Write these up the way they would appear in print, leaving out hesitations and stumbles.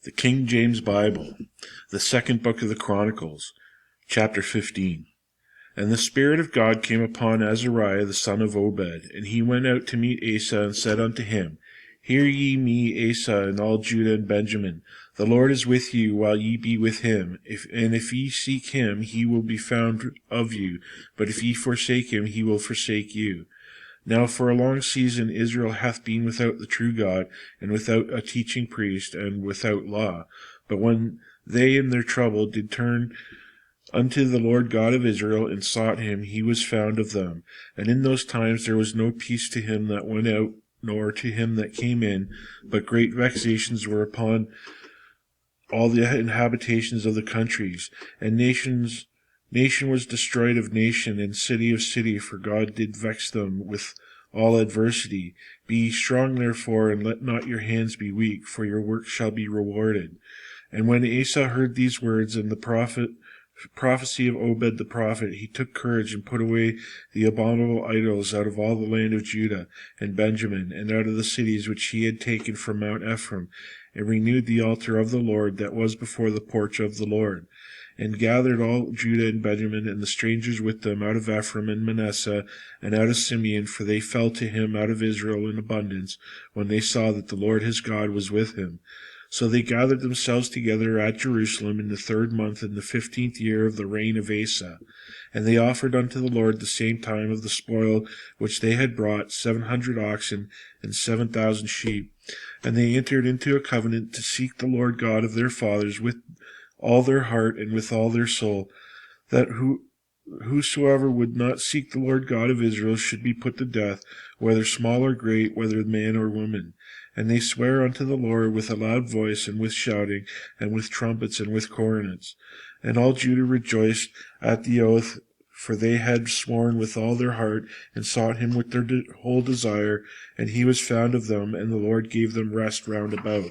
The King James Bible, the second book of the Chronicles, chapter 15. And the Spirit of God came upon Azariah the son of Obed, and he went out to meet Asa, and said unto him, Hear ye me, Asa, and all Judah and Benjamin. The Lord is with you while ye be with him. If ye seek him, he will be found of you. But if ye forsake him, he will forsake you. Now for a long season Israel hath been without the true God, and without a teaching priest, and without law. But when they in their trouble did turn unto the Lord God of Israel, and sought him, he was found of them. And in those times there was no peace to him that went out, nor to him that came in, but great vexations were upon all the inhabitations of the countries, and nation was destroyed of nation, and city of city, for God did vex them with all adversity. Be ye strong therefore, and let not your hands be weak, for your work shall be rewarded. And when Asa heard these words, and the prophecy of Obed the prophet, he took courage, and put away the abominable idols out of all the land of Judah and Benjamin, and out of the cities which he had taken from Mount Ephraim, and renewed the altar of the Lord that was before the porch of the Lord, and gathered all Judah and Benjamin, and the strangers with them, out of Ephraim and Manasseh, and out of Simeon, for they fell to him out of Israel in abundance, when they saw that the Lord his God was with him. So they gathered themselves together at Jerusalem in the 3rd month, in the 15th year of the reign of Asa. And they offered unto the Lord the same time of the spoil which they had brought, 700 oxen and 7,000 sheep. And they entered into a covenant to seek the Lord God of their fathers with all their heart and with all their soul, that whosoever would not seek the Lord God of Israel should be put to death, whether small or great, whether man or woman. And they sware unto the Lord with a loud voice, and with shouting, and with trumpets, and with cornets. And all Judah rejoiced at the oath, for they had sworn with all their heart, and sought him with their whole desire, and he was found of them, and the Lord gave them rest round about.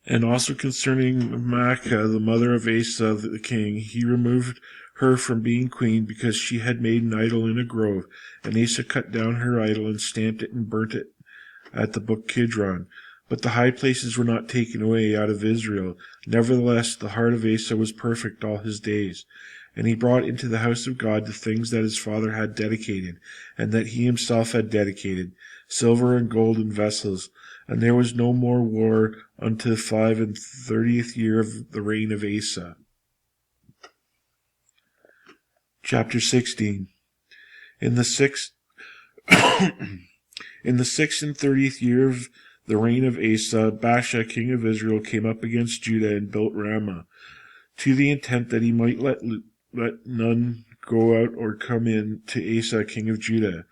And also concerning Maacah, the mother of Asa the king, he removed her from being queen, because she had made an idol in a grove. And Asa cut down her idol, and stamped it, and burnt it at the brook Kidron. But the high places were not taken away out of Israel. Nevertheless, the heart of Asa was perfect all his days. And he brought into the house of God the things that his father had dedicated, and that he himself had dedicated, silver and gold and vessels. And there was no more war unto the 35th year of the reign of Asa. Chapter 16. In the 6th and 30th year of the reign of Asa, Baasha king of Israel came up against Judah, and built Ramah, to the intent that he might let none go out or come in to Asa king of Judah.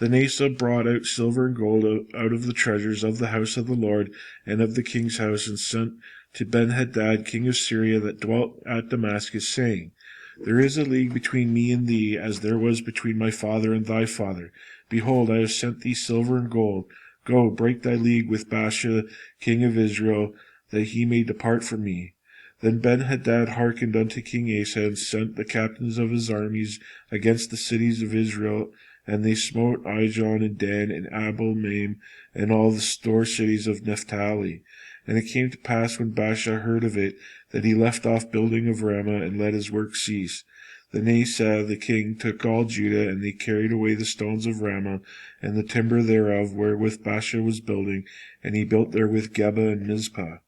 Then Asa brought out silver and gold out of the treasures of the house of the Lord and of the king's house, and sent to Ben-Hadad king of Syria, that dwelt at Damascus, saying, There is a league between me and thee, as there was between my father and thy father. Behold, I have sent thee silver and gold. Go, break thy league with Baasha king of Israel, that he may depart from me. Then Ben-Hadad hearkened unto King Asa, and sent the captains of his armies against the cities of Israel, and they smote Ijon and Dan and Abel-maim, and all the store cities of Naphtali. And it came to pass, when Baasha heard of it, that he left off building of Ramah, and let his work cease. Then Asa the king took all Judah, and they carried away the stones of Ramah, and the timber thereof, wherewith Baasha was building, and he built therewith Geba and Mizpah.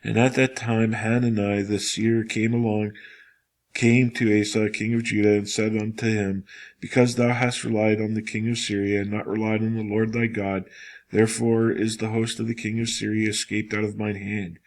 And at that time Hanani the seer came to Asa king of Judah, and said unto him, Because thou hast relied on the king of Syria, and not relied on the Lord thy God, therefore is the host of the king of Syria escaped out of mine hand.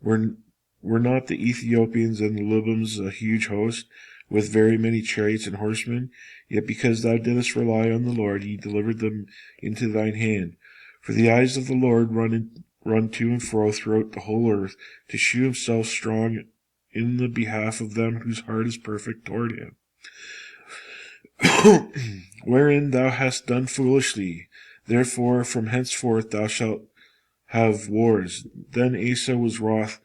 Were not the Ethiopians and the Libyans a huge host, with very many chariots and horsemen? Yet because thou didst rely on the Lord, he delivered them into thine hand. For the eyes of the Lord run to and fro throughout the whole earth, to shew himself strong in the behalf of them whose heart is perfect toward him. Wherein thou hast done foolishly, therefore from henceforth thou shalt have wars. Then Asa was wroth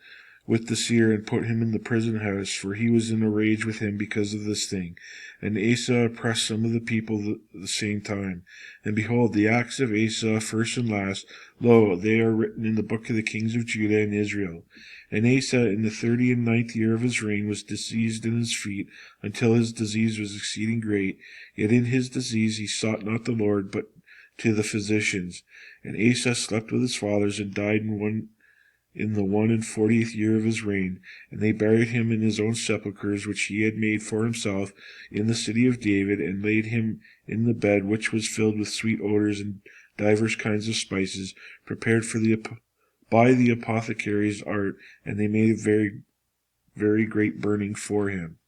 with the seer, and put him in the prison house, for he was in a rage with him because of this thing. And Asa oppressed some of the people the same time. And behold, the acts of Asa, first and last, lo, they are written in the book of the kings of Judah and Israel. And Asa, in the 39th year of his reign, was diseased in his feet, until his disease was exceeding great. Yet in his disease he sought not the Lord, but to the physicians. And Asa slept with his fathers, and died in the 41st year of his reign. And they buried him in his own sepulchres, which he had made for himself in the city of David, and laid him in the bed which was filled with sweet odors and divers kinds of spices, prepared by the apothecary's art. And they made a very, very great burning for him.